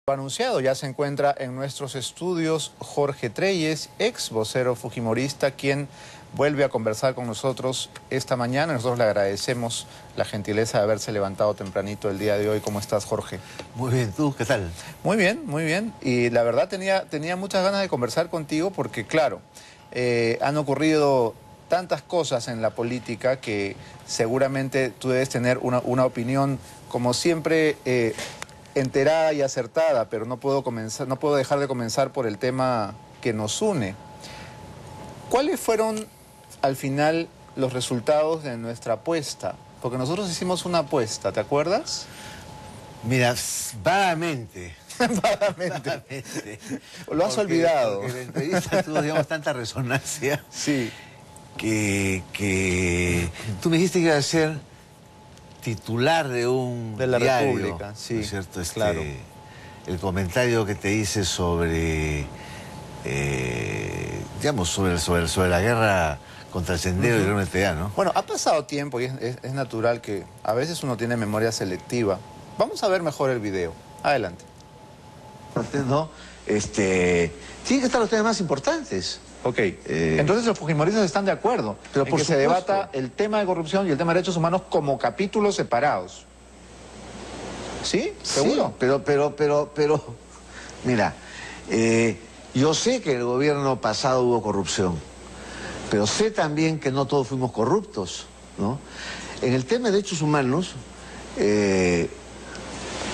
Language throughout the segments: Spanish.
Anunciado, ya se encuentra en nuestros estudios Jorge Treyes, ex vocero fujimorista, quien vuelve a conversar con nosotros esta mañana. Nosotros le agradecemos la gentileza de haberse levantado tempranito el día de hoy. ¿Cómo estás, Jorge? Muy bien, ¿tú qué tal? Muy bien, muy bien. Y la verdad tenía muchas ganas de conversar contigo porque, claro, han ocurrido tantas cosas en la política que seguramente tú debes tener una opinión, como siempre, enterada y acertada, pero no puedo dejar de comenzar por el tema que nos une. ¿Cuáles fueron al final los resultados de nuestra apuesta? Porque nosotros hicimos una apuesta, ¿te acuerdas? Mira, vagamente. Vagamente. Lo has olvidado. Porque la entrevista tuvo, digamos, tanta resonancia. Sí. Que tú me dijiste que iba a ser titular de un de la diario, República, sí, ¿no es cierto? Claro. El comentario que te hice sobre, digamos, sobre la guerra contra el Sendero y el MTA, ¿no? Bueno, ha pasado tiempo y es natural que a veces uno tiene memoria selectiva. Vamos a ver mejor el video. Adelante. ¿No? Tienen que estar los temas más importantes. Ok, entonces los fujimoristas están de acuerdo pero en por que se supuesto debata el tema de corrupción y el tema de derechos humanos como capítulos separados. ¿Sí? ¿Seguro? Sí, pero, mira, yo sé que en el gobierno pasado hubo corrupción, pero sé también que no todos fuimos corruptos, ¿no? En el tema de derechos humanos,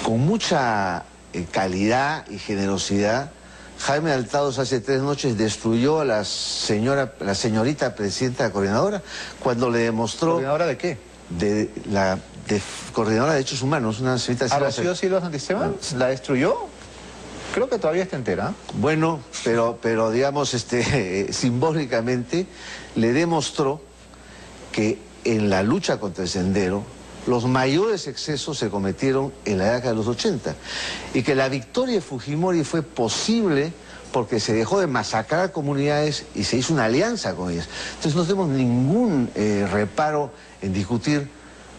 con mucha calidad y generosidad, Jaime Altados hace 3 noches destruyó a la señorita presidenta coordinadora cuando le demostró... ¿Coordinadora de qué? Coordinadora de Derechos Humanos, una señorita... ¿A Rocío Silva Santisteban? ¿La destruyó? Creo que todavía está entera. Bueno, pero digamos, simbólicamente le demostró que en la lucha contra el Sendero los mayores excesos se cometieron en la década de los 80 y que la victoria de Fujimori fue posible porque se dejó de masacrar comunidades y se hizo una alianza con ellas. Entonces no tenemos ningún reparo en discutir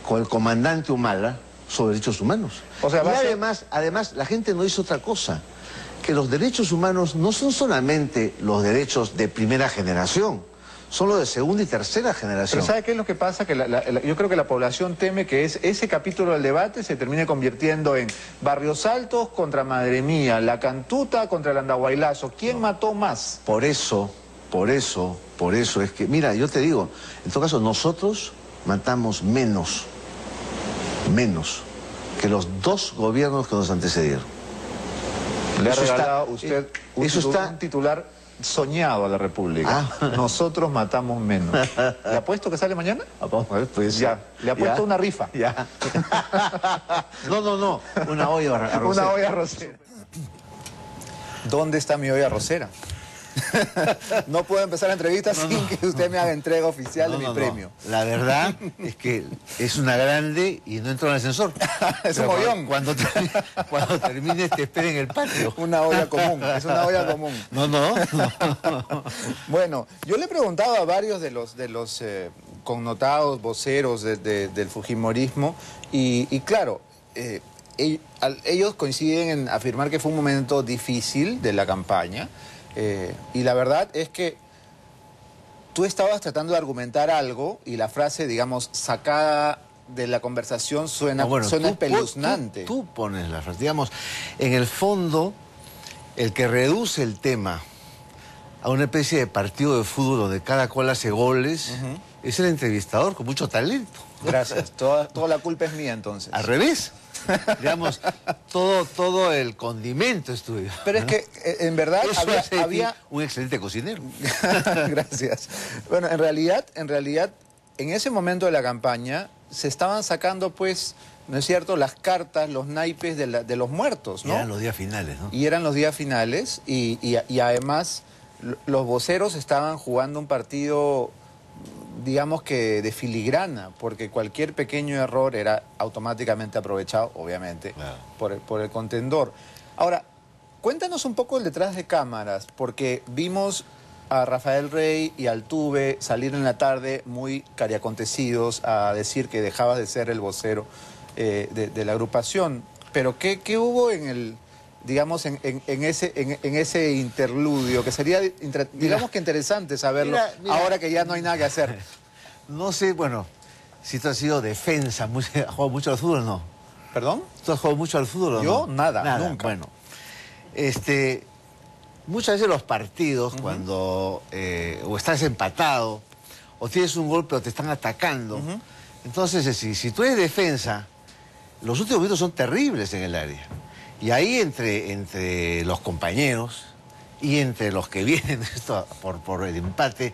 con el comandante Humala sobre derechos humanos. O sea, y además la gente no hizo otra cosa, que los derechos humanos no son solamente los derechos de primera generación, son los de segunda y tercera generación. Pero ¿sabe qué es lo que pasa? Que yo creo que la población teme que ese capítulo del debate se termine convirtiendo en Barrios Altos contra Madre Mía, La Cantuta contra el Andahuaylazo. ¿Quién mató más? Por eso es que, mira, yo te digo, en todo caso nosotros matamos menos que los 2 gobiernos que nos antecedieron. Le ha regalado usted un titular soñado a la República. Nosotros matamos menos. ¿Le apuesto que sale mañana? Vamos a ver, pues. Ya, le apuesto una rifa. Ya. No, una olla arrocera. Una olla arrocera. ¿Dónde está mi olla arrocera? No puedo empezar la entrevista sin que usted me haga entrega oficial de mi premio. La verdad es que es una grande y no entró en el ascensor. Es un mollón. Cuando termines te espera en el patio. Una olla común, es una olla común. No. Bueno, yo le he preguntado a varios de los connotados voceros del fujimorismo y claro, ellos coinciden en afirmar que fue un momento difícil de la campaña. Y la verdad es que tú estabas tratando de argumentar algo y la frase, digamos, sacada de la conversación suena espeluznante. Tú pones la frase. Digamos, en el fondo, el que reduce el tema a una especie de partido de fútbol donde cada cual hace goles, es el entrevistador con mucho talento. Gracias. Toda la culpa es mía, entonces. Al revés. Digamos, todo el condimento es tuyo. Pero es que, en verdad, había un excelente cocinero. Gracias. Bueno, en realidad, en ese momento de la campaña, se estaban sacando, pues, ¿no es cierto?, las cartas, los naipes de los muertos, ¿no? Y eran los días finales, ¿no? Y eran los días finales, y además, los voceros estaban jugando un partido, digamos que de filigrana, porque cualquier pequeño error era automáticamente aprovechado, obviamente, claro, por el contendor. Ahora, cuéntanos un poco el detrás de cámaras, porque vimos a Rafael Rey y Altuve salir en la tarde muy cariacontecidos a decir que dejabas de ser el vocero de la agrupación. Pero ¿qué hubo en digamos, en ese interludio, que sería, digamos que interesante saberlo, mira, ahora que ya no hay nada que hacer. No sé, bueno, si tú has sido defensa, ¿has jugado mucho al fútbol o no? ¿Perdón? ¿Tú has jugado mucho al fútbol o no? Yo, nada, nunca. Bueno, muchas veces los partidos, cuando o estás empatado, o tienes un golpe o te están atacando, entonces si tú eres defensa, los últimos minutos son terribles en el área. Y ahí entre los compañeros y entre los que vienen esto por el empate,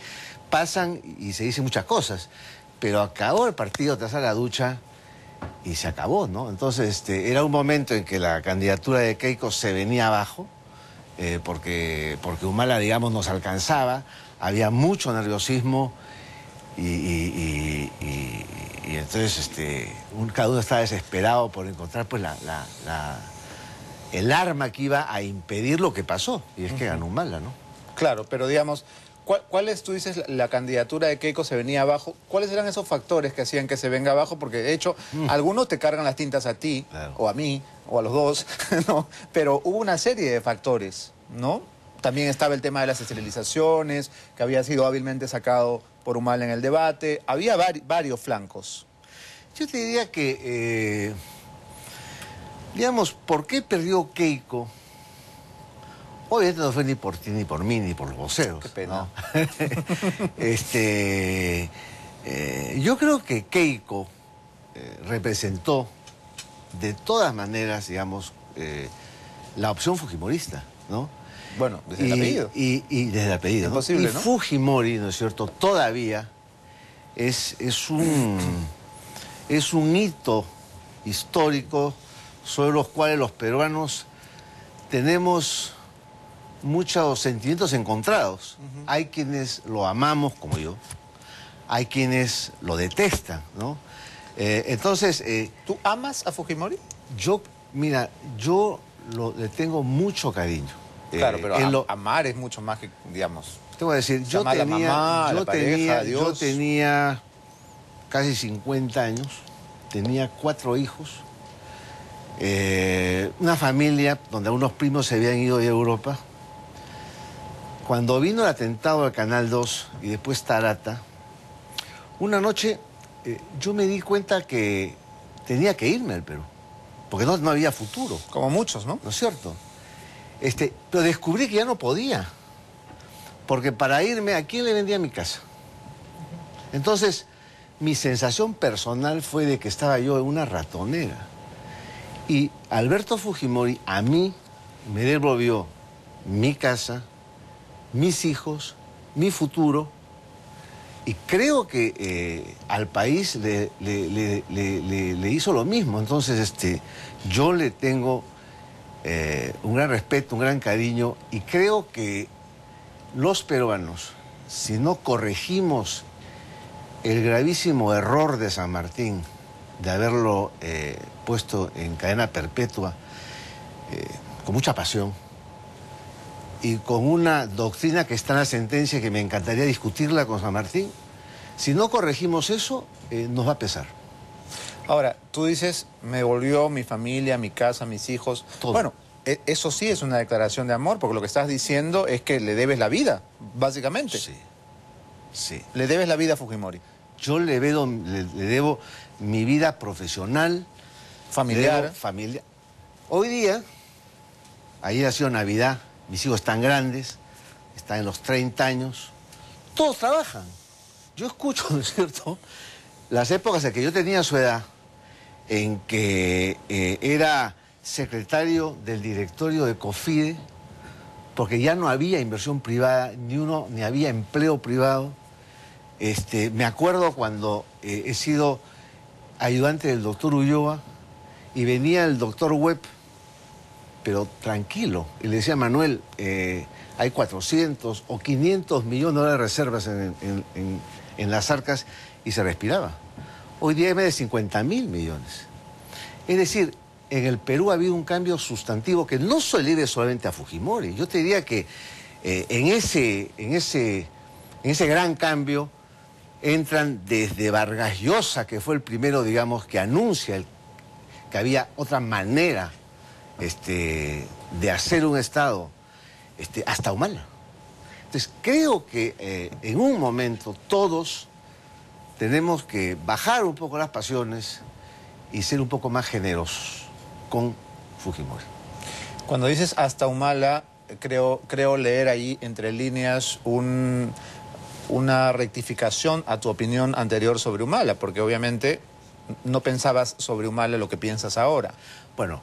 pasan y se dicen muchas cosas. Pero acabó el partido, te vas a la ducha y se acabó, ¿no? Entonces era un momento en que la candidatura de Keiko se venía abajo, porque Humala, digamos, nos alcanzaba, había mucho nerviosismo y entonces cada uno estaba desesperado por encontrar pues el arma que iba a impedir lo que pasó, y es que ganó Humala, ¿no? Claro, pero digamos, tú dices, la candidatura de Keiko se venía abajo? ¿Cuáles eran esos factores que hacían que se venga abajo? Porque de hecho, algunos te cargan las tintas a ti, claro, o a mí, o a los dos, ¿no? Pero hubo una serie de factores, ¿no? También estaba el tema de las esterilizaciones, que había sido hábilmente sacado por Humala en el debate. Había varios flancos. Yo te diría que, digamos, ¿por qué perdió Keiko? Obviamente no fue ni por ti, ni por mí, ni por los voceros. Qué pena. ¿No? Yo creo que Keiko representó de todas maneras, digamos, la opción fujimorista, ¿no? Bueno, desde el apellido. Y desde el apellido. Imposible, ¿no? ¿no? Fujimori, ¿no es cierto?, todavía es un hito histórico sobre los cuales los peruanos tenemos muchos sentimientos encontrados. Hay quienes lo amamos, como yo, hay quienes lo detestan, ¿no? Entonces... ¿Tú amas a Fujimori? Mira, le tengo mucho cariño. Claro, pero amar es mucho más que, digamos... Te voy a decir, yo tenía casi 50 años, tenía 4 hijos, una familia donde unos primos se habían ido de Europa. Cuando vino el atentado al Canal 2 y después Tarata, una noche yo me di cuenta que tenía que irme al Perú, porque no había futuro. Como muchos, ¿no? ¿No es cierto? Pero descubrí que ya no podía, porque para irme, ¿a quién le vendía mi casa? Entonces, mi sensación personal fue de que estaba yo en una ratonera. Y Alberto Fujimori a mí me devolvió mi casa, mis hijos, mi futuro, y creo que al país le hizo lo mismo. Entonces, yo le tengo un gran respeto, un gran cariño, y creo que los peruanos, si no corregimos el gravísimo error de San Martín de haberlo puesto en cadena perpetua con mucha pasión y con una doctrina que está en la sentencia que me encantaría discutirla con San Martín, si no corregimos eso, nos va a pesar. Ahora, tú dices, me volvió mi familia, mi casa, mis hijos. Todo. Bueno, eso sí es una declaración de amor, porque lo que estás diciendo es que le debes la vida, básicamente. Sí, sí. Le debes la vida a Fujimori. Yo le debo mi vida profesional, familiar. Familia. Hoy día, ayer ha sido Navidad, mis hijos están grandes, están en los 30 años, todos trabajan. Yo escucho, ¿no es cierto?, las épocas en que yo tenía su edad, en que era secretario del directorio de COFIDE, porque ya no había inversión privada, ni había empleo privado. Me acuerdo cuando he sido ayudante del doctor Ulloa y venía el doctor Webb, pero tranquilo, y le decía: Manuel, hay 400 o 500 millones de reservas en las arcas, y se respiraba. Hoy día hay más de 50.000 millones. Es decir, en el Perú ha habido un cambio sustantivo que no se debe solamente a Fujimori. Yo te diría que en ese gran cambio entran desde Vargas Llosa, que fue el primero, digamos, que anuncia que había otra manera de hacer un Estado hasta Humala. Entonces, creo que en un momento todos tenemos que bajar un poco las pasiones y ser un poco más generosos con Fujimori. Cuando dices hasta Humala, creo leer ahí entre líneas una rectificación a tu opinión anterior sobre Humala, porque obviamente no pensabas sobre Humala lo que piensas ahora. Bueno,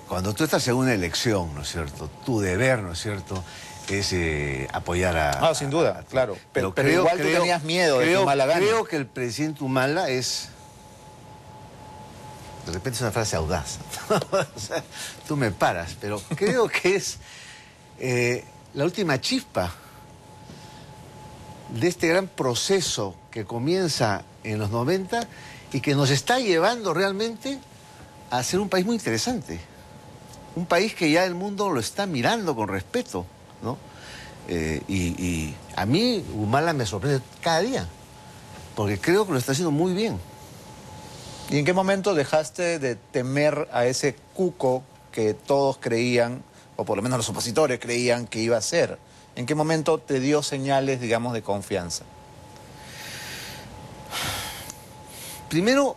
cuando tú estás en una elección, ¿no es cierto? Tu deber, ¿no es cierto?, es apoyar a... Sin duda, claro. Pero creo, igual tú tenías miedo de que Humala gane. Creo que el presidente Humala es... De repente es una frase audaz. O sea, tú me paras, pero creo que es la última chispa de este gran proceso que comienza en los 90 y que nos está llevando realmente a ser un país muy interesante. Un país que ya el mundo lo está mirando con respeto, ¿no? Y a mí Humala me sorprende cada día, porque creo que lo está haciendo muy bien. ¿Y en qué momento dejaste de temer a ese cuco que todos creían, o por lo menos los opositores creían que iba a ser? ¿En qué momento te dio señales, digamos, de confianza? Primero,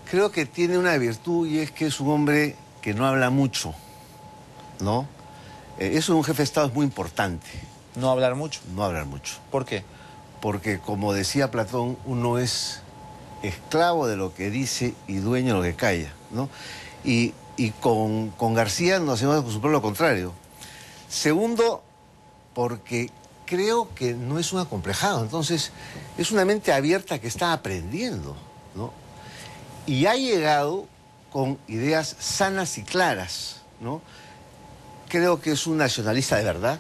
creo que tiene una virtud y es que es un hombre que no habla mucho, ¿no? Eso en un jefe de Estado es muy importante. ¿No hablar mucho? No hablar mucho. ¿Por qué? Porque, como decía Platón, uno es esclavo de lo que dice y dueño de lo que calla, ¿no? Y con García nos hemos acostumbrado lo contrario. Segundo, porque creo que no es un acomplejado, entonces es una mente abierta que está aprendiendo, ¿no? Y ha llegado con ideas sanas y claras, ¿no? Creo que es un nacionalista de verdad,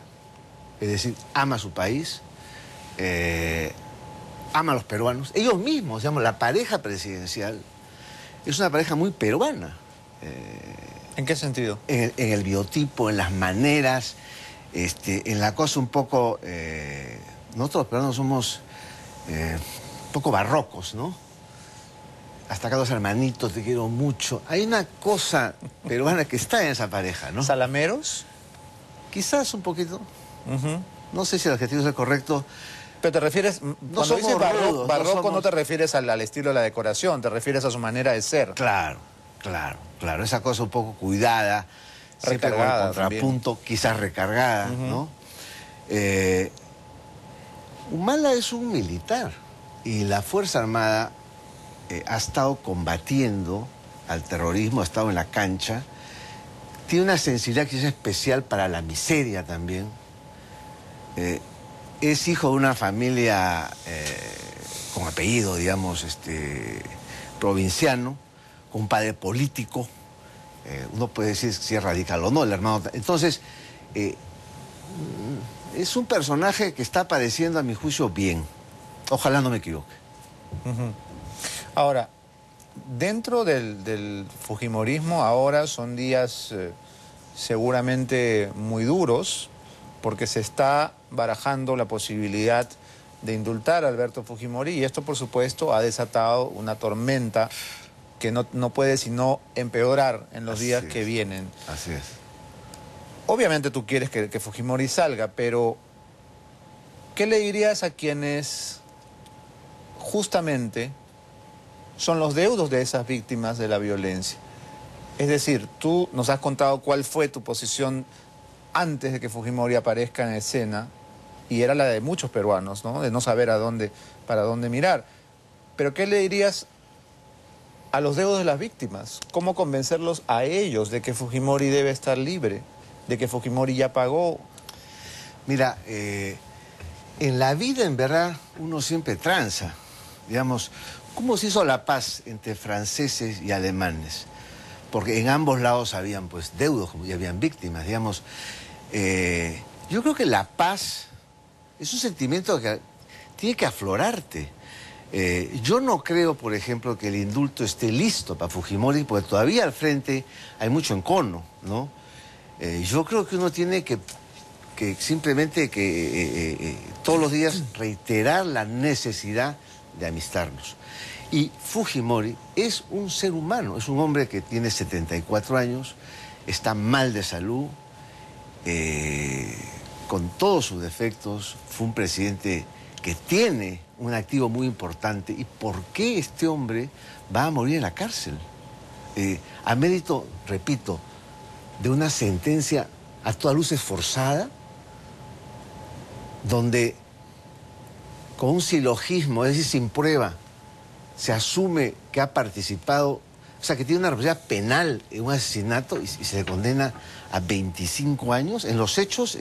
es decir, ama su país, ama a los peruanos. Ellos mismos, digamos, la pareja presidencial es una pareja muy peruana. ¿En qué sentido? En el biotipo, en las maneras, en la cosa un poco... nosotros los peruanos somos un poco barrocos, ¿no? Hasta acá, dos hermanitos, te quiero mucho. Hay una cosa peruana que está en esa pareja, ¿no? ¿Salameros? Quizás un poquito. No sé si el adjetivo es el correcto. Pero te refieres, cuando dices barroco, no te refieres al estilo de la decoración, te refieres a su manera de ser. Claro, claro, claro. Esa cosa un poco cuidada, siempre con el contrapunto, también. Quizás recargada, ¿no? Humala es un militar y la Fuerza Armada ha estado combatiendo al terrorismo, ha estado en la cancha, tiene una sensibilidad que es especial para la miseria también. Es hijo de una familia con apellido, digamos, provinciano, con un padre político. Uno puede decir si es radical o no, el hermano. Entonces, es un personaje que está apareciendo, a mi juicio, bien. Ojalá no me equivoque. Ahora, dentro del fujimorismo ahora son días seguramente muy duros, porque se está barajando la posibilidad de indultar a Alberto Fujimori y esto, por supuesto, ha desatado una tormenta que no puede sino empeorar en los días que vienen. Así es. Obviamente tú quieres que Fujimori salga, pero ¿qué le dirías a quienes justamente son los deudos de esas víctimas de la violencia? Es decir, tú nos has contado cuál fue tu posición antes de que Fujimori aparezca en escena, y era la de muchos peruanos, ¿no? De no saber para dónde mirar. Pero ¿qué le dirías a los deudos de las víctimas? ¿Cómo convencerlos a ellos de que Fujimori debe estar libre, de que Fujimori ya pagó? Mira, en la vida, en verdad, uno siempre tranza. Digamos, ¿cómo se hizo la paz entre franceses y alemanes? Porque en ambos lados habían, pues, deudos y habían víctimas, digamos. Yo creo que la paz es un sentimiento que tiene que aflorarte. Yo no creo, por ejemplo, que el indulto esté listo para Fujimori, porque todavía al frente hay mucho encono, ¿no? Yo creo que uno tiene que simplemente todos los días reiterar la necesidad de amistarnos. Y Fujimori es un ser humano, es un hombre que tiene 74 años, está mal de salud, con todos sus defectos, fue un presidente que tiene un activo muy importante. ¿Y por qué este hombre va a morir en la cárcel? A mérito, repito, de una sentencia a todas luces forzada, donde con un silogismo, es decir, sin prueba, se asume que ha participado, o sea, que tiene una responsabilidad penal en un asesinato y se le condena a 25 años. En los hechos,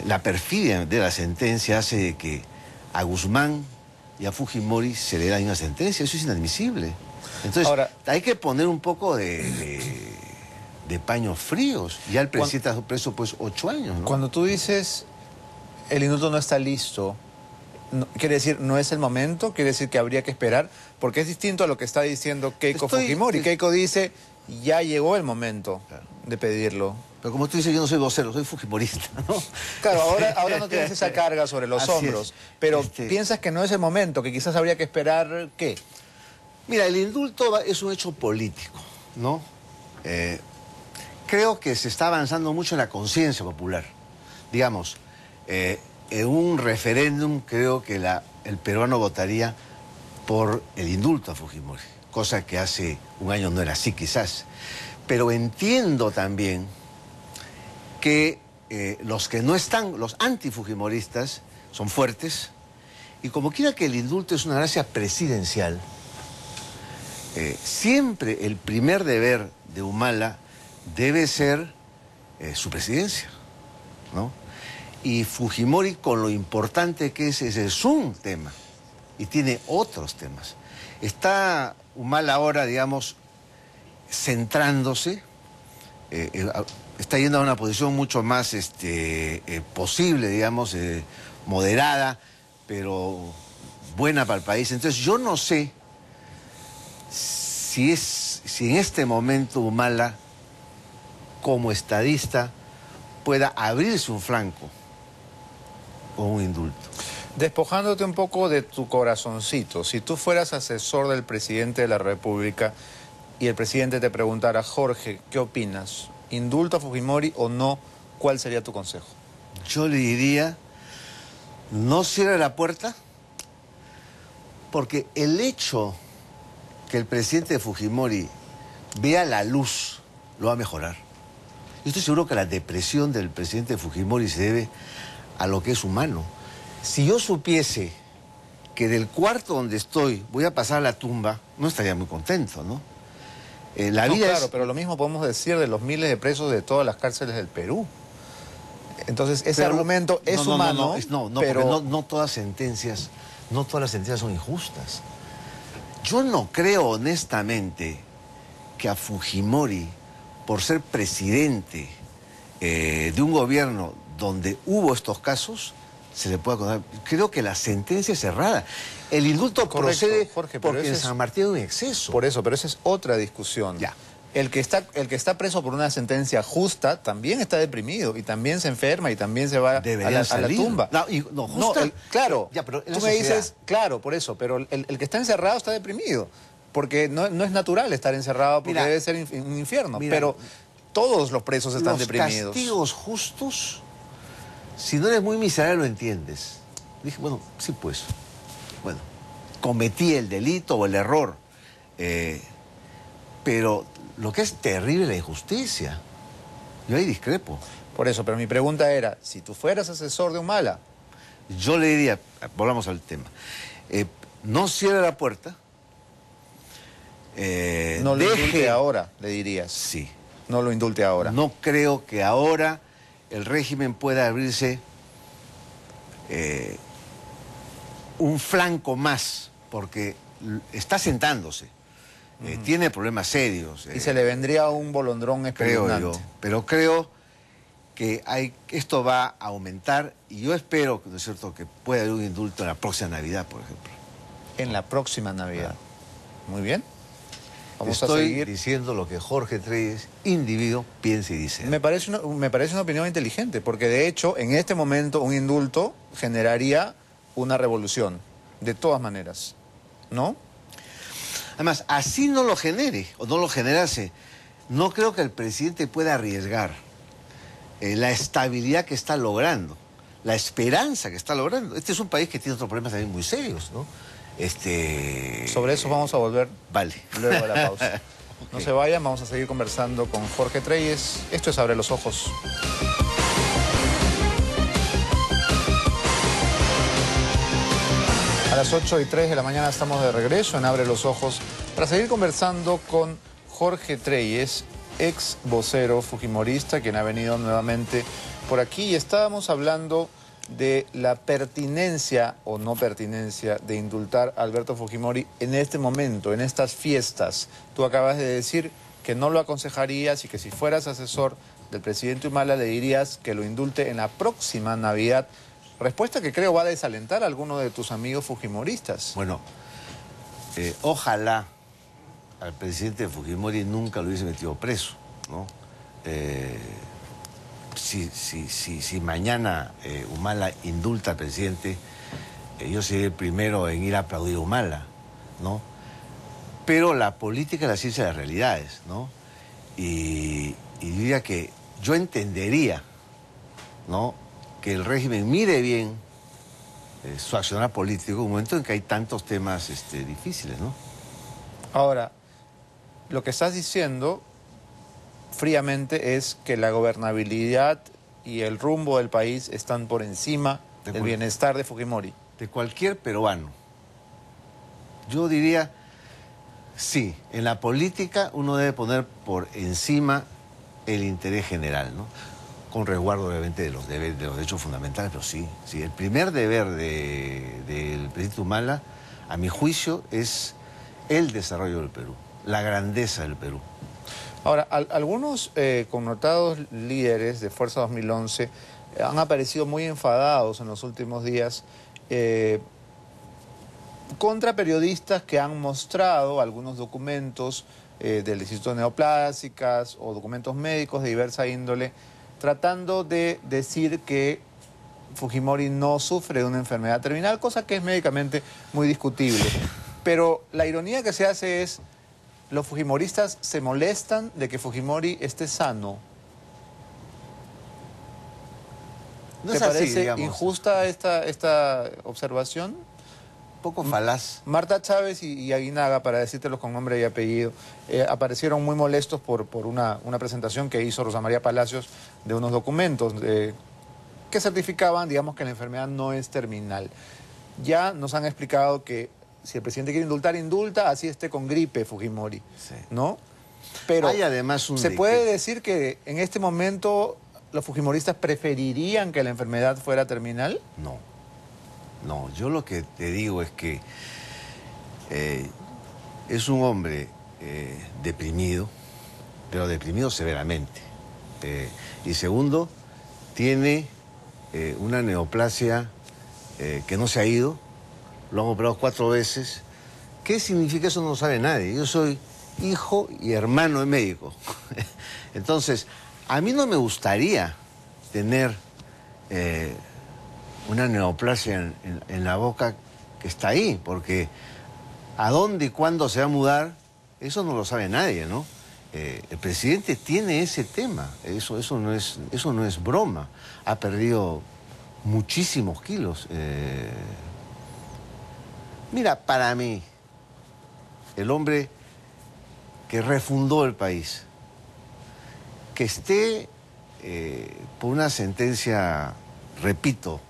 la perfidia de la sentencia hace que a Guzmán y a Fujimori se le da una sentencia. Eso es inadmisible. Entonces, ahora, hay que poner un poco de paños fríos. Ya el presidente ha preso pues 8 años, ¿no? Cuando tú dices el indulto no está listo, ¿quiere decir no es el momento? ¿Quiere decir que habría que esperar? Porque es distinto a lo que está diciendo Keiko Fujimori. Keiko dice, ya llegó el momento de pedirlo. Pero como tú dices, yo no soy vocero, soy fujimorista, ¿no? Claro, ahora no tienes esa carga sobre los hombros. Pero piensas que no es el momento, que quizás habría que esperar, ¿qué? Mira, el indulto es un hecho político, ¿no? Creo que se está avanzando mucho en la conciencia popular. Digamos, en un referéndum creo que el peruano votaría por el indulto a Fujimori, cosa que hace un año no era así quizás. Pero entiendo también que los que no están, los antifujimoristas, son fuertes, y como quiera que el indulto es una gracia presidencial, siempre el primer deber de Humala debe ser su presidencia, ¿no? Y Fujimori, con lo importante que es, ese es un tema, y tiene otros temas. Está Humala ahora, digamos, centrándose, está yendo a una posición mucho más posible, digamos, moderada, pero buena para el país. Entonces yo no sé si en este momento Humala, como estadista, pueda abrirse un flanco con un indulto. Despojándote un poco de tu corazoncito, si tú fueras asesor del presidente de la República y el presidente te preguntara, Jorge, ¿qué opinas? ¿Indulto a Fujimori o no? ¿Cuál sería tu consejo? Yo le diría, no cierre la puerta, porque el hecho que el presidente de Fujimori vea la luz lo va a mejorar. Yo estoy seguro que la depresión del presidente de Fujimori se debe a lo que es humano. Si yo supiese que del cuarto donde estoy voy a pasar a la tumba, no estaría muy contento, ¿no? Claro, pero lo mismo podemos decir de los miles de presos de todas las cárceles del Perú. Entonces, ese argumento es humano, pero no todas las sentencias son injustas. Yo no creo honestamente que a Fujimori, por ser presidente de un gobierno donde hubo estos casos, se le pueda condenar. Creo que la sentencia es cerrada. El indulto procede, Jorge, porque en San Martín hay un exceso. Por eso, pero esa es otra discusión. Ya. El que está preso por una sentencia justa también está deprimido y también se enferma y también se va a la tumba. Claro, ya, pero tú me dices, claro, por eso, pero el que está encerrado está deprimido, porque no es natural estar encerrado, porque debe ser un infierno, pero todos los presos están deprimidos. Los castigos justos, si no eres muy miserable lo entiendes. Dije, bueno, sí pues, bueno, cometí el delito o el error, pero lo que es terrible es la injusticia. Yo ahí discrepo. Por eso, pero mi pregunta era, si tú fueras asesor de Humala, yo le diría, volvamos al tema, no cierre la puerta. No lo indulte ahora, le dirías. Sí. No lo indulte ahora. No creo que ahora el régimen pueda abrirse un flanco más, porque está sentándose. Tiene problemas serios. Y se le vendría un bolondrón espeluznante. Creo yo. Pero creo que esto va a aumentar y yo espero, ¿no es cierto?, que pueda haber un indulto en la próxima Navidad, por ejemplo. En la próxima Navidad. Muy bien. Estoy diciendo lo que Jorge Treyes, individuo, piensa y dice. Me parece una opinión inteligente, porque de hecho, en este momento, un indulto generaría una revolución, de todas maneras, ¿no? Además, así no lo genere, o no lo generase, no creo que el presidente pueda arriesgar la estabilidad que está logrando, la esperanza que está logrando. Este es un país que tiene otros problemas también muy serios, ¿no? Sobre eso vamos a volver Vale. luego de la pausa. No se vayan, vamos a seguir conversando con Jorge Treyes. Esto es Abre los Ojos. A las 8:03 de la mañana estamos de regreso en Abre los Ojos para seguir conversando con Jorge Treyes, ex vocero fujimorista, quien ha venido nuevamente por aquí. Y estábamos hablando de la pertinencia o no pertinencia de indultar a Alberto Fujimori en este momento, en estas fiestas. Tú acabas de decir que no lo aconsejarías y que si fueras asesor del presidente Humala le dirías que lo indulte en la próxima Navidad. Respuesta que creo va a desalentar a alguno de tus amigos fujimoristas. Bueno, ojalá al presidente Fujimori nunca lo hubiese metido preso, ¿no? Si mañana Humala indulta al presidente, yo seré el primero en ir a aplaudir a Humala, ¿no? Pero la política es la ciencia de las realidades, ¿no? Y diría que yo entendería, ¿no?, que el régimen mire bien su accionar político en un momento en que hay tantos temas difíciles, ¿no? Ahora, lo que estás diciendo fríamente es que la gobernabilidad y el rumbo del país están por encima del bienestar de Fujimori. De cualquier peruano. Yo diría, sí, en la política uno debe poner por encima el interés general, ¿no? Con resguardo obviamente de los derechos fundamentales, pero sí, el primer deber del presidente Humala, a mi juicio, es el desarrollo del Perú, la grandeza del Perú. Ahora, algunos connotados líderes de Fuerza 2011 han aparecido muy enfadados en los últimos días contra periodistas que han mostrado algunos documentos del Instituto de Neoplásicas o documentos médicos de diversa índole, tratando de decir que Fujimori no sufre de una enfermedad terminal, cosa que es médicamente muy discutible. Pero la ironía que se hace es, los fujimoristas se molestan de que Fujimori esté sano. No ¿Te es así, parece digamos, injusta esta observación? Un poco falaz. Marta Chávez y Aguinaga, para decírtelos con nombre y apellido, aparecieron muy molestos por una presentación que hizo Rosa María Palacios de unos documentos que certificaban, digamos, que la enfermedad no es terminal. Ya nos han explicado que si el presidente quiere indultar, indulta, así esté con gripe Fujimori, sí, ¿no? Pero hay además ¿se puede decir que en este momento los fujimoristas preferirían que la enfermedad fuera terminal? No. No, yo lo que te digo es que es un hombre deprimido, pero deprimido severamente. Y segundo, tiene una neoplasia que no se ha ido, lo han operado 4 veces. ¿Qué significa eso? No lo sabe nadie. Yo soy hijo y hermano de médico. Entonces, a mí no me gustaría tener una neoplasia en la boca que está ahí, porque a dónde y cuándo se va a mudar, eso no lo sabe nadie, ¿no? El presidente tiene ese tema, eso no es broma, ha perdido muchísimos kilos. Mira, para mí, el hombre que refundó el país, que esté por una sentencia, repito,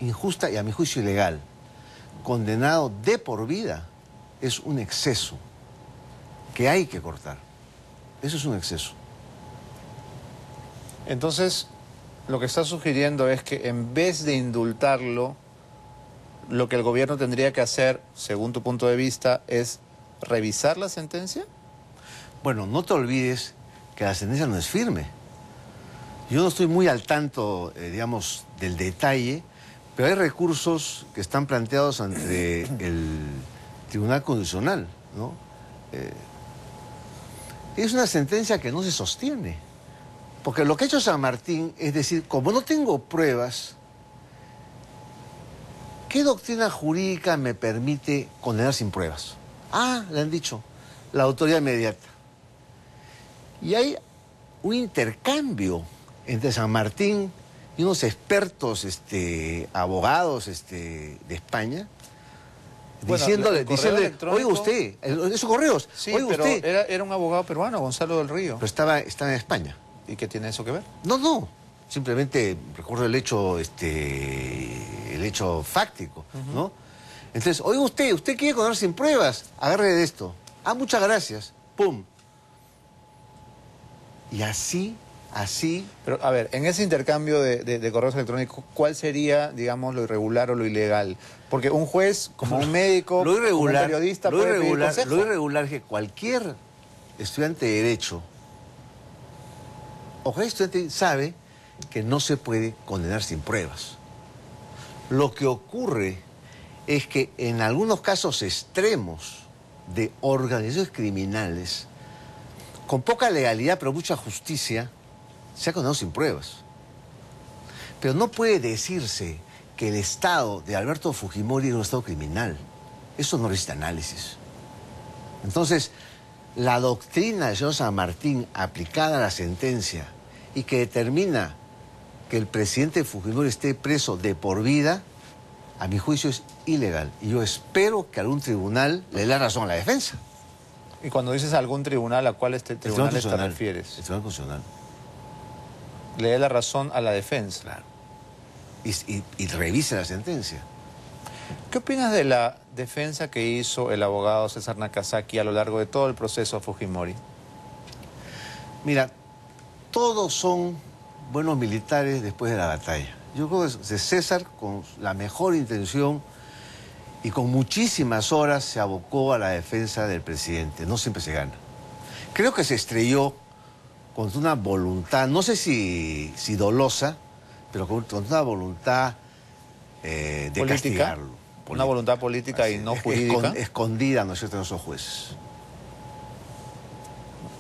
injusta y a mi juicio ilegal, condenado de por vida, es un exceso que hay que cortar. Eso es un exceso. Entonces, lo que está sugiriendo es que en vez de indultarlo, lo que el gobierno tendría que hacer, según tu punto de vista, es revisar la sentencia. Bueno, no te olvides que la sentencia no es firme. Yo no estoy muy al tanto, digamos, del detalle, pero hay recursos que están planteados ante el Tribunal Constitucional, ¿no? Es una sentencia que no se sostiene. Porque lo que ha hecho San Martín es decir, como no tengo pruebas, ¿qué doctrina jurídica me permite condenar sin pruebas? Ah, le han dicho, la autoridad inmediata. Y hay un intercambio entre San Martín y unos expertos abogados de España, Bueno, diciéndole, electrónico... oiga usted, esos correos, Sí, oiga pero usted. era un abogado peruano, Gonzalo del Río. Pero estaba en España. ¿Y qué tiene eso que ver? No, simplemente recuerdo el hecho fáctico, ¿no? Entonces, oiga usted quiere condenar sin pruebas, agarre de esto. Ah, muchas gracias, pum. Y así. Pero, a ver, en ese intercambio de correos electrónicos, ¿cuál sería, digamos, lo irregular o lo ilegal? Porque un juez, como un médico, lo irregular, como un periodista, puede pedir consejo. lo irregular es que cualquier estudiante de Derecho o cualquier estudiante sabe que no se puede condenar sin pruebas. Lo que ocurre es que en algunos casos extremos de organizaciones criminales, con poca legalidad pero mucha justicia, se ha condenado sin pruebas. Pero no puede decirse que el Estado de Alberto Fujimori era un Estado criminal. Eso no necesita análisis. Entonces, la doctrina del señor San Martín aplicada a la sentencia y que determina que el presidente Fujimori esté preso de por vida, a mi juicio es ilegal. Y yo espero que algún tribunal le dé la razón a la defensa. Y cuando dices algún tribunal, ¿a cuáles tribunales te refieres? El Tribunal Constitucional. Le dé la razón a la defensa. Claro. Y revise la sentencia. ¿Qué opinas de la defensa que hizo el abogado César Nakazaki a lo largo de todo el proceso a Fujimori? Mira, todos son buenos militares después de la batalla. Yo creo que César, con la mejor intención y con muchísimas horas, se abocó a la defensa del presidente. No siempre se gana. Creo que se estrelló con una voluntad, no sé si dolosa, pero con una voluntad de ¿Política? castigarlo. Una voluntad política y no jurídica. Escondida, ¿no es cierto?, en esos jueces.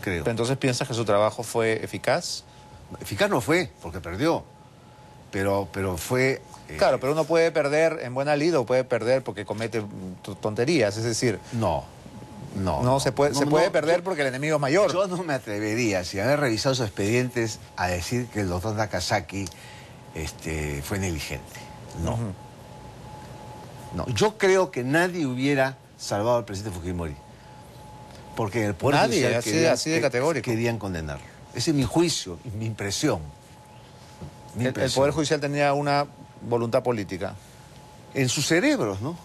Creo. Pero entonces, ¿piensas que su trabajo fue eficaz? Eficaz no fue, porque perdió. Pero fue... Claro, pero uno puede perder en buena lid o puede perder porque comete tonterías, es decir... No, se puede perder porque el enemigo es mayor. Yo no me atrevería, sin haber revisado esos expedientes, a decir que el doctor Nakazaki fue negligente. No. No, yo creo que nadie hubiera salvado al presidente Fujimori. Porque en el Poder Judicial así de categórico. Querían condenarlo. Ese es mi juicio, mi impresión. El Poder Judicial tenía una voluntad política. En sus cerebros, ¿no?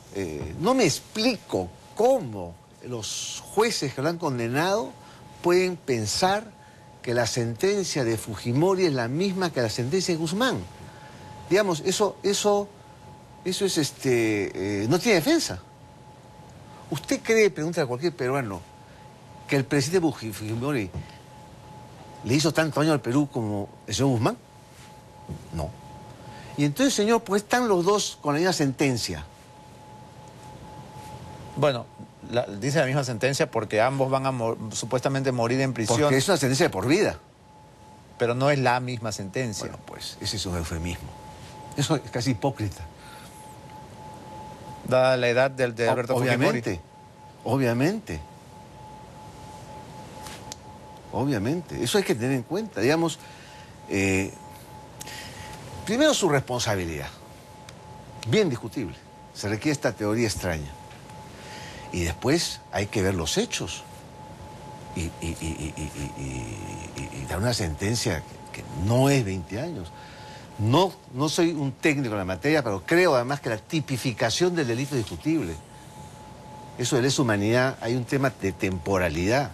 No me explico cómo los jueces que lo han condenado pueden pensar que la sentencia de Fujimori es la misma que la sentencia de Guzmán. Digamos, eso es no tiene defensa. ¿Usted cree, pregunta a cualquier peruano, que el presidente Fujimori le hizo tanto daño al Perú como el señor Guzmán? No. Y entonces, señor, pues están los dos con la misma sentencia. Bueno, dice la misma sentencia porque ambos van a supuestamente morir en prisión. Porque es una sentencia de por vida. Pero no es la misma sentencia. Bueno, pues ese es un eufemismo. Eso es casi hipócrita. Dada la edad de Alberto Fujimori. Obviamente. Eso hay que tener en cuenta. Digamos, primero su responsabilidad. Bien discutible. Se requiere esta teoría extraña. Y después hay que ver los hechos. Y dar una sentencia que no es 20 años. No soy un técnico en la materia, pero creo además que la tipificación del delito es discutible. Eso de lesa humanidad, hay un tema de temporalidad.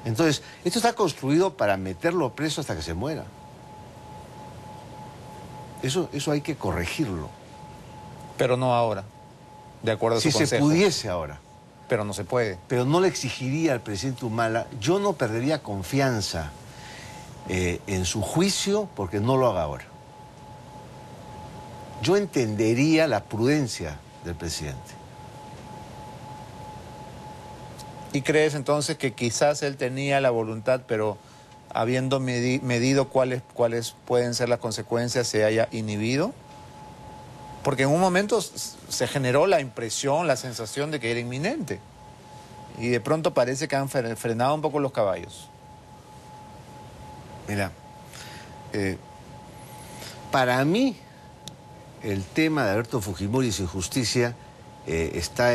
Entonces, esto está construido para meterlo preso hasta que se muera. Eso hay que corregirlo. Pero no ahora, de acuerdo a su consejo. Si se pudiese ahora. Pero no se puede. Pero no le exigiría al presidente Humala, yo no perdería confianza en su juicio porque no lo haga ahora. Yo entendería la prudencia del presidente. ¿Y crees entonces que quizás él tenía la voluntad, pero habiendo medido cuáles pueden ser las consecuencias, se haya inhibido? Porque en un momento se generó la impresión, la sensación de que era inminente. Y de pronto parece que han frenado un poco los caballos. Mira, para mí el tema de Alberto Fujimori y su injusticia está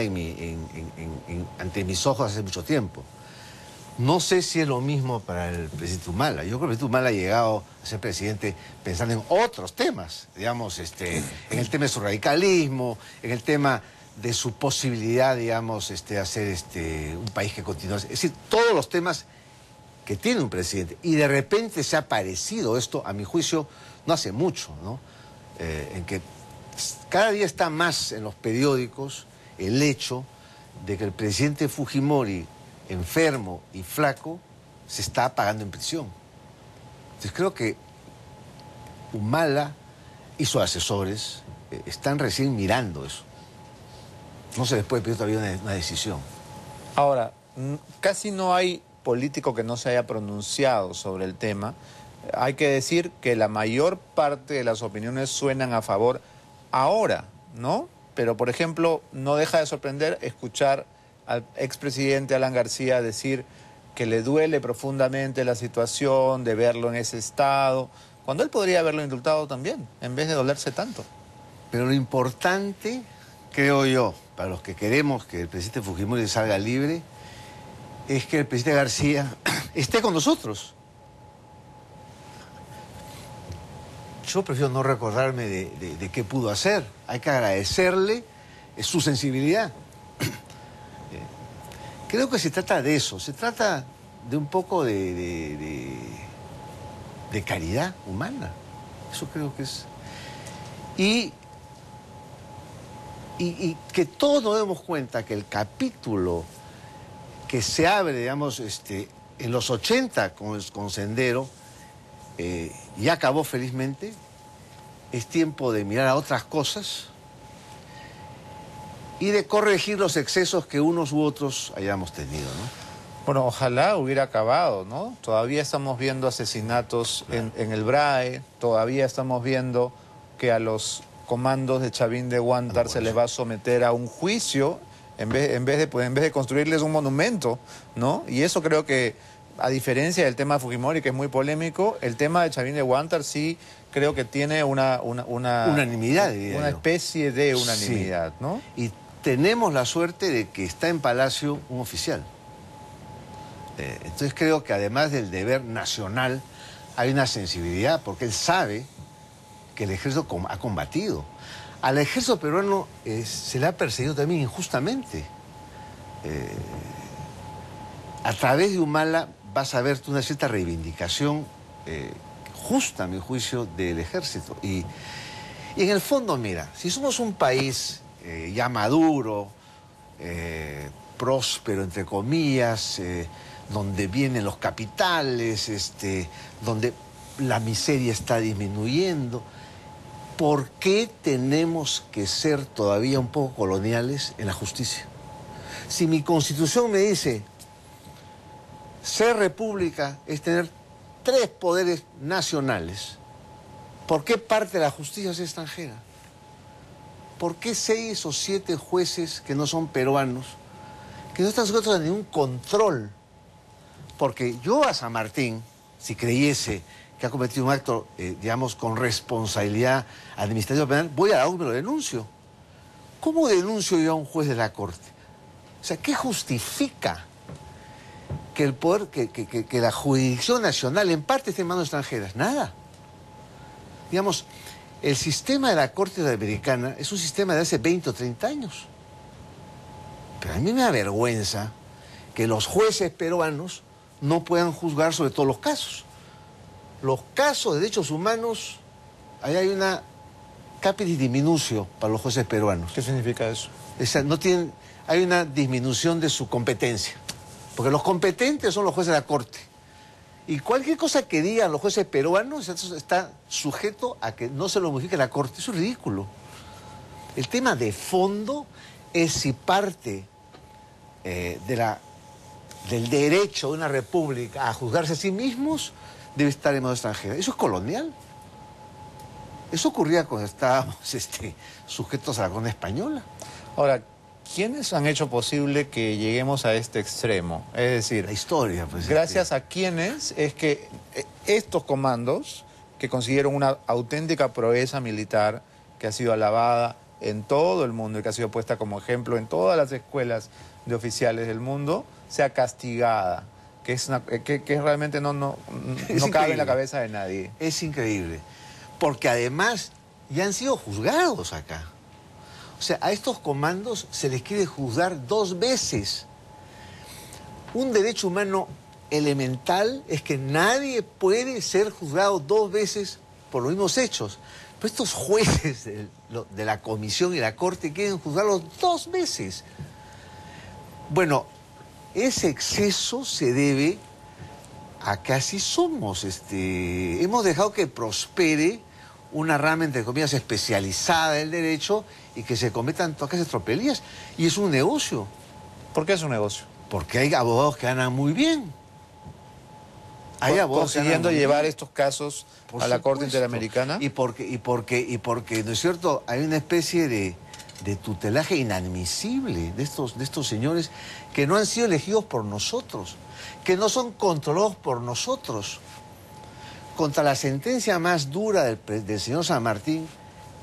ante mis ojos hace mucho tiempo. No sé si es lo mismo para el presidente Humala. Yo creo que el presidente Humala ha llegado a ser presidente pensando en otros temas, digamos, en el tema de su radicalismo, en el tema de su posibilidad, digamos, de hacer un país que continúe. Es decir, todos los temas que tiene un presidente. Y de repente se ha aparecido esto, a mi juicio, no hace mucho, ¿no? En que cada día está más en los periódicos el hecho de que el presidente Fujimori, enfermo y flaco, se está pagando en prisión. Entonces creo que Humala y sus asesores están recién mirando eso. No se les puede pedir todavía una decisión. Ahora, casi no hay político que no se haya pronunciado sobre el tema. Hay que decir que la mayor parte de las opiniones suenan a favor ahora, ¿no? Pero, por ejemplo, no deja de sorprender escuchar al expresidente Alan García decir que le duele profundamente la situación de verlo en ese estado, cuando él podría haberlo indultado también, en vez de dolerse tanto. Pero lo importante, creo yo, para los que queremos que el presidente Fujimori salga libre, es que el presidente García esté con nosotros. Yo prefiero no recordarme de qué pudo hacer. Hay que agradecerle su sensibilidad. Creo que se trata de eso, se trata de un poco de caridad humana. Eso creo que es. Y que todos nos demos cuenta que el capítulo que se abre, digamos, en los 80 con Sendero, ya acabó felizmente. Es tiempo de mirar a otras cosas y de corregir los excesos que unos u otros hayamos tenido, ¿no? Bueno, ojalá hubiera acabado, ¿no? Todavía estamos viendo asesinatos en el BRAE, todavía estamos viendo que a los comandos de Chavín de Huántar se les va a someter a un juicio en vez de construirles un monumento, ¿no? Y eso creo que, a diferencia del tema de Fujimori, que es muy polémico, el tema de Chavín de Huántar sí creo que tiene unanimidad, una especie de unanimidad, sí, ¿no? Y tenemos la suerte de que está en Palacio un oficial. Entonces creo que además del deber nacional hay una sensibilidad, porque él sabe que el ejército ha combatido. Al ejército peruano se le ha perseguido también injustamente. A través de Humala vas a ver una cierta reivindicación justa, a mi juicio, del ejército. Y en el fondo, mira, si somos un país ya maduro, próspero, entre comillas, donde vienen los capitales, donde la miseria está disminuyendo, ¿por qué tenemos que ser todavía un poco coloniales en la justicia? Si mi constitución me dice ser república es tener 3 poderes nacionales, ¿por qué parte de la justicia es extranjera? ¿Por qué 6 o 7 jueces que no son peruanos, que no están sujetos a ningún control? Porque yo a San Martín, si creyese que ha cometido un acto, digamos, con responsabilidad administrativa penal, voy a la ONU y lo denuncio. ¿Cómo denuncio yo a un juez de la Corte? O sea, ¿qué justifica que el poder, que la jurisdicción nacional en parte esté en manos extranjeras? Nada. Digamos, el sistema de la Corte Interamericana es un sistema de hace 20 o 30 años. Pero a mí me da vergüenza que los jueces peruanos no puedan juzgar sobre todos los casos. Los casos de derechos humanos, ahí hay una capitis diminutio para los jueces peruanos. ¿Qué significa eso? Hay una disminución de su competencia. Porque los competentes son los jueces de la Corte. Y cualquier cosa que digan los jueces peruanos está sujeto a que no se lo modifique la Corte. Eso es ridículo. El tema de fondo es si parte del derecho de una república a juzgarse a sí mismos debe estar en manos extranjeras. Eso es colonial. Eso ocurría cuando estábamos sujetos a la corona española. Ahora, ¿quiénes han hecho posible que lleguemos a este extremo? Es decir, La historia, pues. gracias a quiénes es que estos comandos, que consiguieron una auténtica proeza militar, que ha sido alabada en todo el mundo y que ha sido puesta como ejemplo en todas las escuelas de oficiales del mundo, sea castigada, que es realmente no cabe en la cabeza de nadie. Es increíble, porque además ya han sido juzgados acá. O sea, a estos comandos se les quiere juzgar 2 veces. Un derecho humano elemental es que nadie puede ser juzgado 2 veces por los mismos hechos. Pero estos jueces de la comisión y la corte quieren juzgarlos 2 veces. Bueno, ese exceso se debe a que así somos. Hemos dejado que prospere una rama, entre comillas, especializada del derecho y que se cometan todas esas tropelías. Y es un negocio. ¿Por qué es un negocio? Porque hay abogados que ganan muy bien. Hay abogados consiguiendo que llevar bien. Estos casos Por a la Corte supuesto. Interamericana. Y porque, ¿no es cierto? Hay una especie de tutelaje inadmisible de estos señores que no han sido elegidos por nosotros, que no son controlados por nosotros. Contra la sentencia más dura del señor San Martín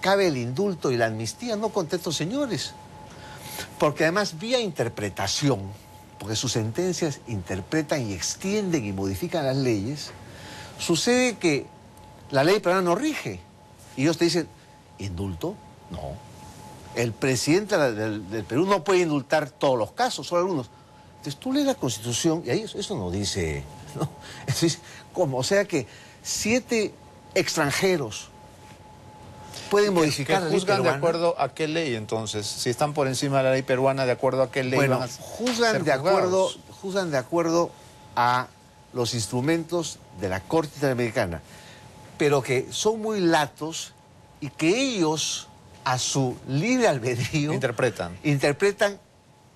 cabe el indulto y la amnistía, no contra estos señores. Porque además, vía interpretación, porque sus sentencias interpretan y extienden y modifican las leyes, sucede que la ley peruana no rige. Y ellos te dicen, ¿indulto? No. El presidente del Perú no puede indultar todos los casos, solo algunos. Entonces tú lees la Constitución y ahí eso no dice, ¿no? Eso dice, ¿cómo? O sea que 7 extranjeros pueden modificar la ley juzgan peruana. de acuerdo a qué ley, entonces. Si están por encima de la ley peruana, ¿de acuerdo a qué ley Bueno, van a juzgan ser de acuerdo a los instrumentos de la Corte Interamericana, pero que son muy latos y que ellos, a su libre albedrío, interpretan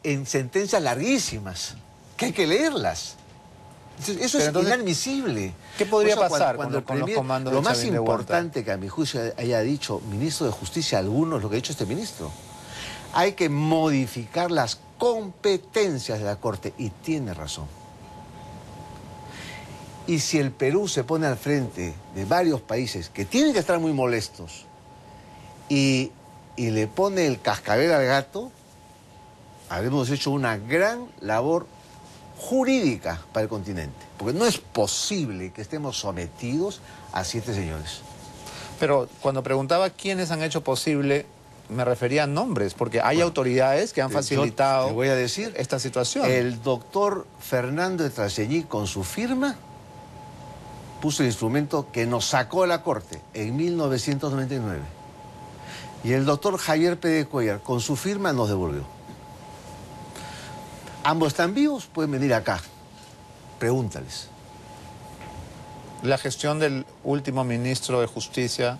en sentencias larguísimas, que hay que leerlas. Entonces, eso es entonces, inadmisible. ¿qué podría pasar cuando con los comandos lo de más Chavín de Huanta? importante que a mi juicio haya dicho ministro de Justicia alguno es lo que ha dicho este ministro. Hay que modificar las competencias de la Corte, y tiene razón. Y si el Perú se pone al frente de varios países que tienen que estar muy molestos y le pone el cascabel al gato, habremos hecho una gran labor jurídica para el continente. Porque no es posible que estemos sometidos a 7 señores. Pero cuando preguntaba quiénes han hecho posible, me refería a nombres, porque hay autoridades que han facilitado te voy a decir, esta situación. El doctor Fernando de Traseñí, con su firma, puso el instrumento que nos sacó de la Corte en 1999. Y el doctor Javier Pérez Cuellar, con su firma, nos devolvió. Ambos están vivos, pueden venir acá. Pregúntales. La gestión del último ministro de Justicia,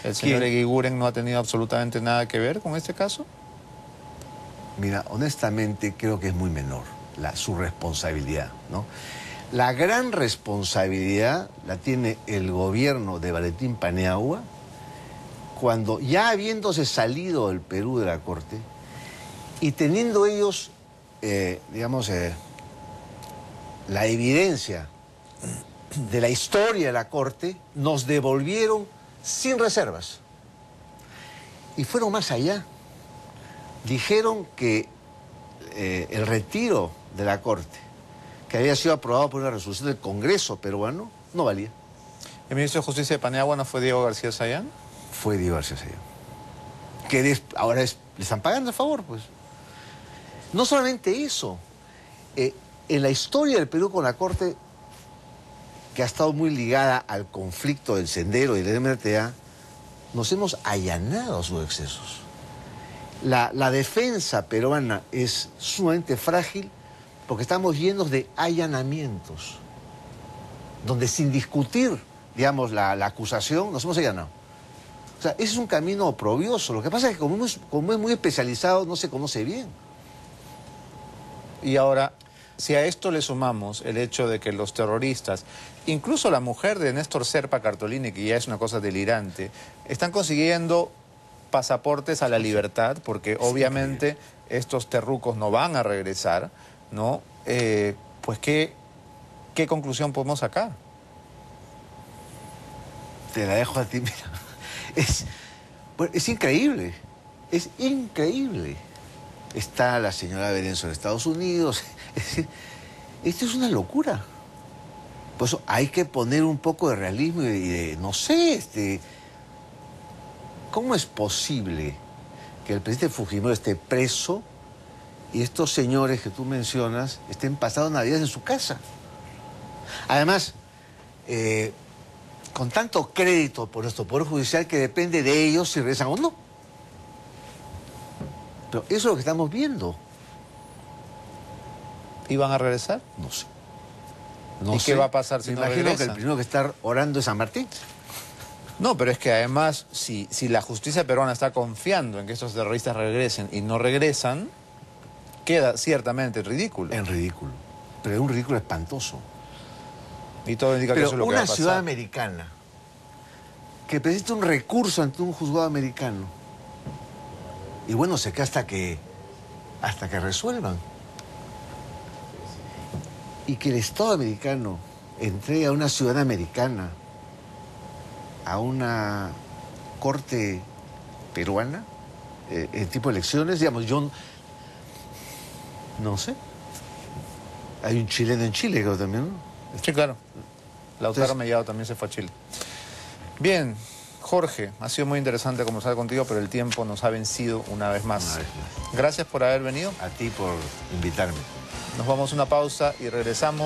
el señor Eguiguren, ¿no ha tenido absolutamente nada que ver con este caso? Mira, honestamente creo que es muy menor su responsabilidad, ¿no? La gran responsabilidad la tiene el gobierno de Valentín Paniagua, cuando ya habiéndose salido el Perú de la Corte y teniendo ellos, la evidencia de la historia de la Corte, nos devolvieron sin reservas. Y fueron más allá. Dijeron que el retiro de la Corte, que había sido aprobado por una resolución del Congreso peruano, no valía. ¿El ministro de Justicia de Paniagua no fue Diego García Sayán? Fue Diego García Sayán. Que ahora le están pagando el favor, pues. No solamente eso. En la historia del Perú con la Corte, que ha estado muy ligada al conflicto del Sendero y del MRTA, nos hemos allanado a sus excesos. La defensa peruana es sumamente frágil porque estamos llenos de allanamientos, donde sin discutir, digamos, la acusación, nos hemos allanado. O sea, ese es un camino oprobioso. Lo que pasa es que como es muy especializado, no se conoce bien. Y ahora, si a esto le sumamos el hecho de que los terroristas, incluso la mujer de Néstor Serpa Cartolini, que ya es una cosa delirante, están consiguiendo pasaportes a la libertad, porque obviamente estos terrucos no van a regresar, ¿no? Pues ¿qué conclusión podemos sacar? Te la dejo a ti, mira. Es increíble, es increíble. Está la señora Berenzo en Estados Unidos. Es decir, esto es una locura. Por eso hay que poner un poco de realismo y de, no sé, ¿cómo es posible que el presidente Fujimori esté preso y estos señores que tú mencionas estén pasando Navidades en su casa? Además, con tanto crédito por nuestro Poder Judicial que depende de ellos si regresan o no. Pero eso es lo que estamos viendo. ¿Y van a regresar? No sé. ¿Y qué va a pasar si no regresan? Me imagino que el regresan? primero que está orando es San Martín. No, pero es que además, si la justicia peruana está confiando en que estos terroristas regresen y no regresan, queda ciertamente ridículo. En ridículo. Pero es un ridículo espantoso. Y todo indica que Pero eso es lo que va a una pasar. ciudad americana que presente un recurso ante un juzgado americano y bueno, se queda hasta que resuelvan. Y que el Estado americano entregue a una ciudadana americana a una corte peruana, en tipo de elecciones, digamos, yo no sé. Hay un chileno en Chile, creo también, ¿no? Sí, claro. Lautaro Entonces, Mellado también se fue a Chile. Bien, Jorge, ha sido muy interesante conversar contigo, pero el tiempo nos ha vencido una vez más. Una vez más. Gracias por haber venido. A ti por invitarme. Nos vamos a una pausa y regresamos.